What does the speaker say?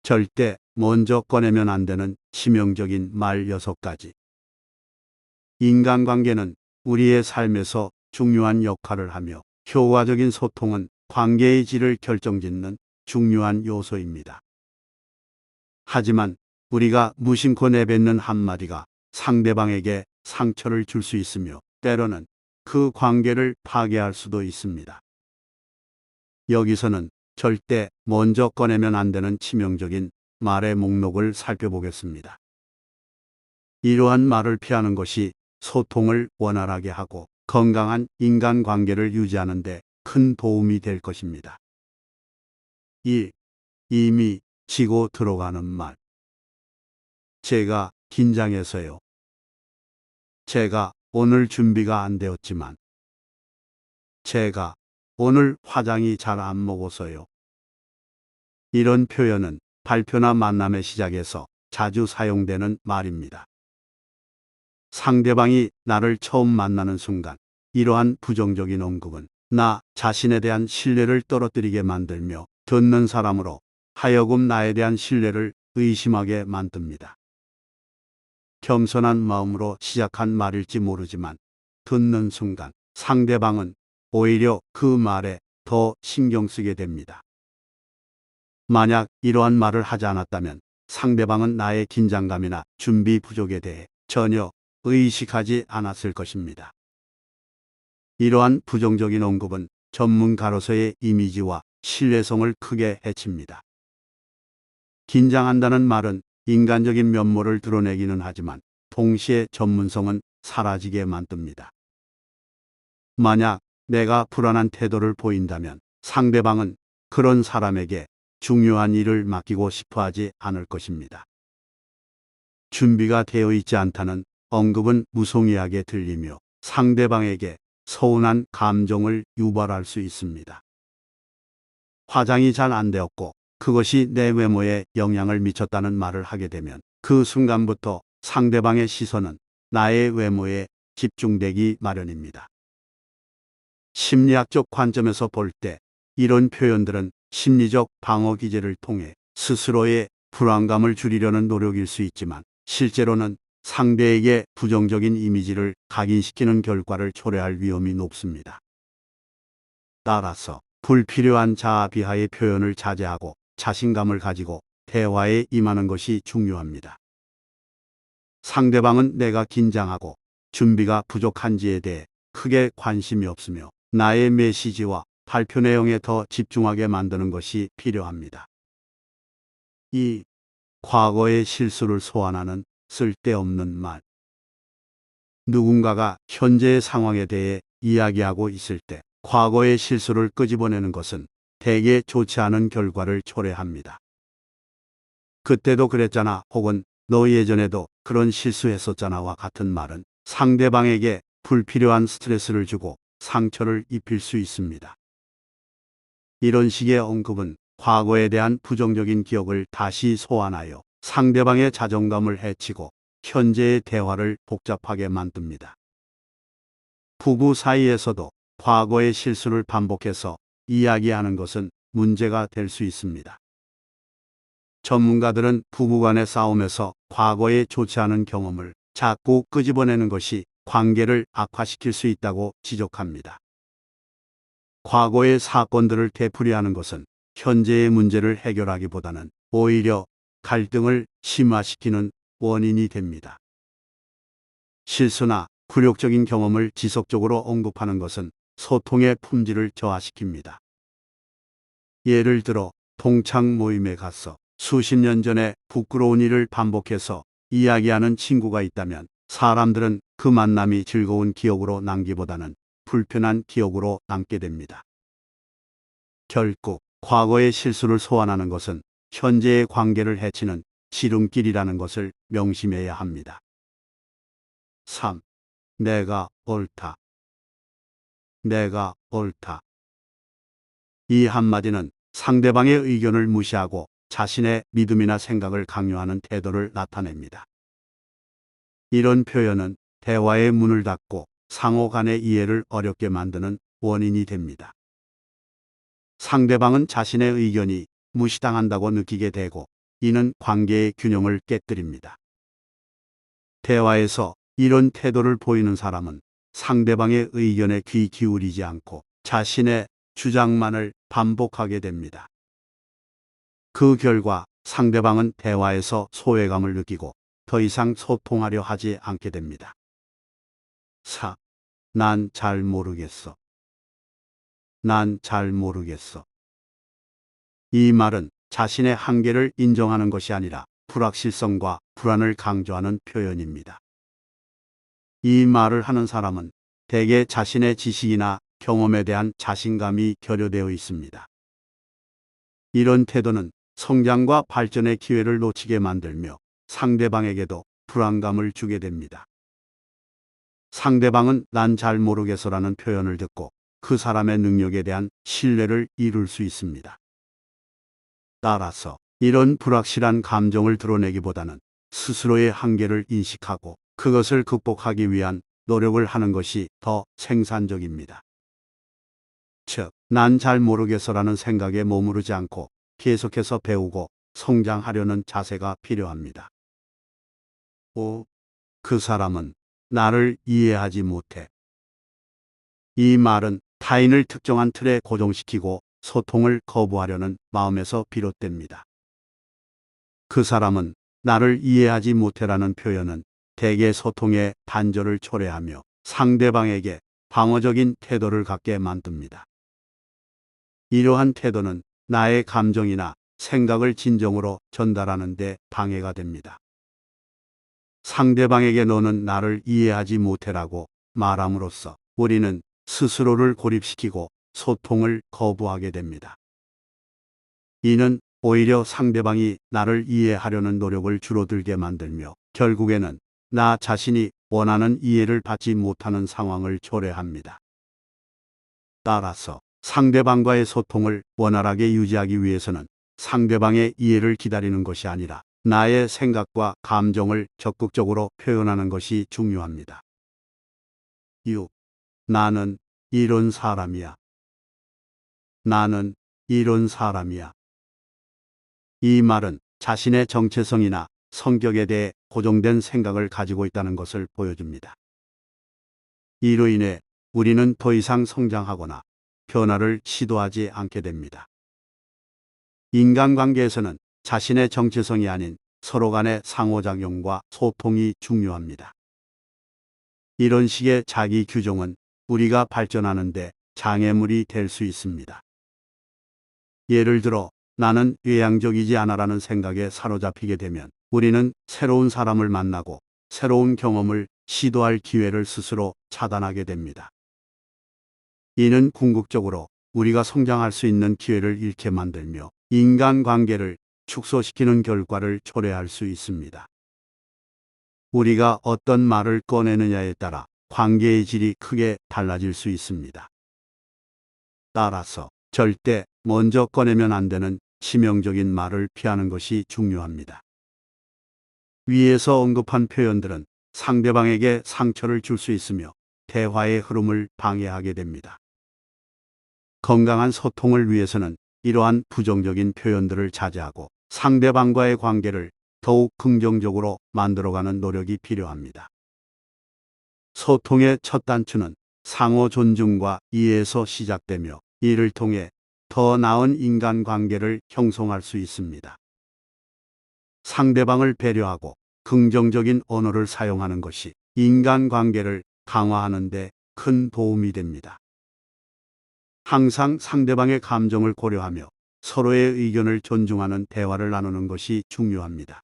절대 먼저 꺼내면 안 되는 치명적인 말 6가지. 인간관계는 우리의 삶에서 중요한 역할을 하며 효과적인 소통은 관계의 질을 결정짓는 중요한 요소입니다. 하지만 우리가 무심코 내뱉는 한마디가 상대방에게 상처를 줄 수 있으며 때로는 그 관계를 파괴할 수도 있습니다. 여기서는 절대 먼저 꺼내면 안 되는 치명적인 말의 목록을 살펴보겠습니다. 이러한 말을 피하는 것이 소통을 원활하게 하고 건강한 인간관계를 유지하는 데 큰 도움이 될 것입니다. 1. 이미 지고 들어가는 말. 제가 긴장해서요. 제가 오늘 준비가 안 되었지만. 제가 오늘 화장이 잘 안 먹어서요. 이런 표현은 발표나 만남의 시작에서 자주 사용되는 말입니다. 상대방이 나를 처음 만나는 순간 이러한 부정적인 언급은 나 자신에 대한 신뢰를 떨어뜨리게 만들며 듣는 사람으로 하여금 나에 대한 신뢰를 의심하게 만듭니다. 겸손한 마음으로 시작한 말일지 모르지만 듣는 순간 상대방은 오히려 그 말에 더 신경 쓰게 됩니다. 만약 이러한 말을 하지 않았다면 상대방은 나의 긴장감이나 준비 부족에 대해 전혀 의식하지 않았을 것입니다. 이러한 부정적인 언급은 전문가로서의 이미지와 신뢰성을 크게 해칩니다. 긴장한다는 말은 인간적인 면모를 드러내기는 하지만 동시에 전문성은 사라지게 만듭니다. 만약 내가 불안한 태도를 보인다면 상대방은 그런 사람에게 중요한 일을 맡기고 싶어 하지 않을 것입니다. 준비가 되어 있지 않다는 언급은 무성의하게 들리며 상대방에게 서운한 감정을 유발할 수 있습니다. 화장이 잘 안 되었고 그것이 내 외모에 영향을 미쳤다는 말을 하게 되면 그 순간부터 상대방의 시선은 나의 외모에 집중되기 마련입니다. 심리학적 관점에서 볼 때 이런 표현들은 심리적 방어 기제를 통해 스스로의 불안감을 줄이려는 노력일 수 있지만 실제로는 상대에게 부정적인 이미지를 각인시키는 결과를 초래할 위험이 높습니다. 따라서 불필요한 자아 비하의 표현을 자제하고 자신감을 가지고 대화에 임하는 것이 중요합니다. 상대방은 내가 긴장하고 준비가 부족한지에 대해 크게 관심이 없으며 나의 메시지와 발표 내용에 더 집중하게 만드는 것이 필요합니다. 2. 과거의 실수를 소환하는 쓸데없는 말. 누군가가 현재의 상황에 대해 이야기하고 있을 때 과거의 실수를 끄집어내는 것은 대개 좋지 않은 결과를 초래합니다. 그때도 그랬잖아 혹은 너 예전에도 그런 실수했었잖아와 같은 말은 상대방에게 불필요한 스트레스를 주고 상처를 입힐 수 있습니다. 이런 식의 언급은 과거에 대한 부정적인 기억을 다시 소환하여 상대방의 자존감을 해치고 현재의 대화를 복잡하게 만듭니다. 부부 사이에서도 과거의 실수를 반복해서 이야기하는 것은 문제가 될 수 있습니다. 전문가들은 부부간의 싸움에서 과거의 좋지 않은 경험을 자꾸 끄집어내는 것이 관계를 악화시킬 수 있다고 지적합니다. 과거의 사건들을 되풀이하는 것은 현재의 문제를 해결하기보다는 오히려 갈등을 심화시키는 원인이 됩니다. 실수나 굴욕적인 경험을 지속적으로 언급하는 것은 소통의 품질을 저하시킵니다. 예를 들어 동창 모임에 가서 수십 년 전에 부끄러운 일을 반복해서 이야기하는 친구가 있다면 사람들은 그 만남이 즐거운 기억으로 남기보다는 불편한 기억으로 남게 됩니다. 결국 과거의 실수를 소환하는 것은 현재의 관계를 해치는 지름길이라는 것을 명심해야 합니다. 3. 내가 옳다. 내가 옳다. 이 한마디는 상대방의 의견을 무시하고 자신의 믿음이나 생각을 강요하는 태도를 나타냅니다. 이런 표현은 대화의 문을 닫고 상호 간의 이해를 어렵게 만드는 원인이 됩니다. 상대방은 자신의 의견이 무시당한다고 느끼게 되고 이는 관계의 균형을 깨뜨립니다. 대화에서 이런 태도를 보이는 사람은 상대방의 의견에 귀 기울이지 않고 자신의 주장만을 반복하게 됩니다. 그 결과 상대방은 대화에서 소외감을 느끼고 더 이상 소통하려 하지 않게 됩니다. 4. 난 잘 모르겠어. 난 잘 모르겠어. 이 말은 자신의 한계를 인정하는 것이 아니라 불확실성과 불안을 강조하는 표현입니다. 이 말을 하는 사람은 대개 자신의 지식이나 경험에 대한 자신감이 결여되어 있습니다. 이런 태도는 성장과 발전의 기회를 놓치게 만들며 상대방에게도 불안감을 주게 됩니다. 상대방은 난 잘 모르겠어라는 표현을 듣고 그 사람의 능력에 대한 신뢰를 잃을 수 있습니다. 따라서 이런 불확실한 감정을 드러내기보다는 스스로의 한계를 인식하고 그것을 극복하기 위한 노력을 하는 것이 더 생산적입니다. 즉, 난 잘 모르겠어라는 생각에 머무르지 않고 계속해서 배우고 성장하려는 자세가 필요합니다. 5. 그 사람은 나를 이해하지 못해. 이 말은 타인을 특정한 틀에 고정시키고 소통을 거부하려는 마음에서 비롯됩니다. 그 사람은 나를 이해하지 못해라는 표현은 대개 소통의 단절을 초래하며 상대방에게 방어적인 태도를 갖게 만듭니다. 이러한 태도는 나의 감정이나 생각을 진정으로 전달하는 데 방해가 됩니다. 상대방에게 너는 나를 이해하지 못해라고 말함으로써 우리는 스스로를 고립시키고 소통을 거부하게 됩니다. 이는 오히려 상대방이 나를 이해하려는 노력을 줄어들게 만들며 결국에는 나 자신이 원하는 이해를 받지 못하는 상황을 초래합니다. 따라서 상대방과의 소통을 원활하게 유지하기 위해서는 상대방의 이해를 기다리는 것이 아니라 나의 생각과 감정을 적극적으로 표현하는 것이 중요합니다. 6. 나는 이런 사람이야. 나는 이런 사람이야. 이 말은 자신의 정체성이나 성격에 대해 고정된 생각을 가지고 있다는 것을 보여줍니다. 이로 인해 우리는 더 이상 성장하거나 변화를 시도하지 않게 됩니다. 인간관계에서는 자신의 정체성이 아닌 서로 간의 상호작용과 소통이 중요합니다. 이런 식의 자기 규정은 우리가 발전하는데 장애물이 될 수 있습니다. 예를 들어 나는 외향적이지 않아라는 생각에 사로잡히게 되면 우리는 새로운 사람을 만나고 새로운 경험을 시도할 기회를 스스로 차단하게 됩니다. 이는 궁극적으로 우리가 성장할 수 있는 기회를 잃게 만들며 인간관계를 축소시키는 결과를 초래할 수 있습니다. 우리가 어떤 말을 꺼내느냐에 따라 관계의 질이 크게 달라질 수 있습니다. 따라서 절대 먼저 꺼내면 안 되는 치명적인 말을 피하는 것이 중요합니다. 위에서 언급한 표현들은 상대방에게 상처를 줄 수 있으며 대화의 흐름을 방해하게 됩니다. 건강한 소통을 위해서는 이러한 부정적인 표현들을 자제하고 상대방과의 관계를 더욱 긍정적으로 만들어가는 노력이 필요합니다. 소통의 첫 단추는 상호 존중과 이해에서 시작되며 이를 통해 더 나은 인간관계를 형성할 수 있습니다. 상대방을 배려하고 긍정적인 언어를 사용하는 것이 인간관계를 강화하는 데 큰 도움이 됩니다. 항상 상대방의 감정을 고려하며 서로의 의견을 존중하는 대화를 나누는 것이 중요합니다.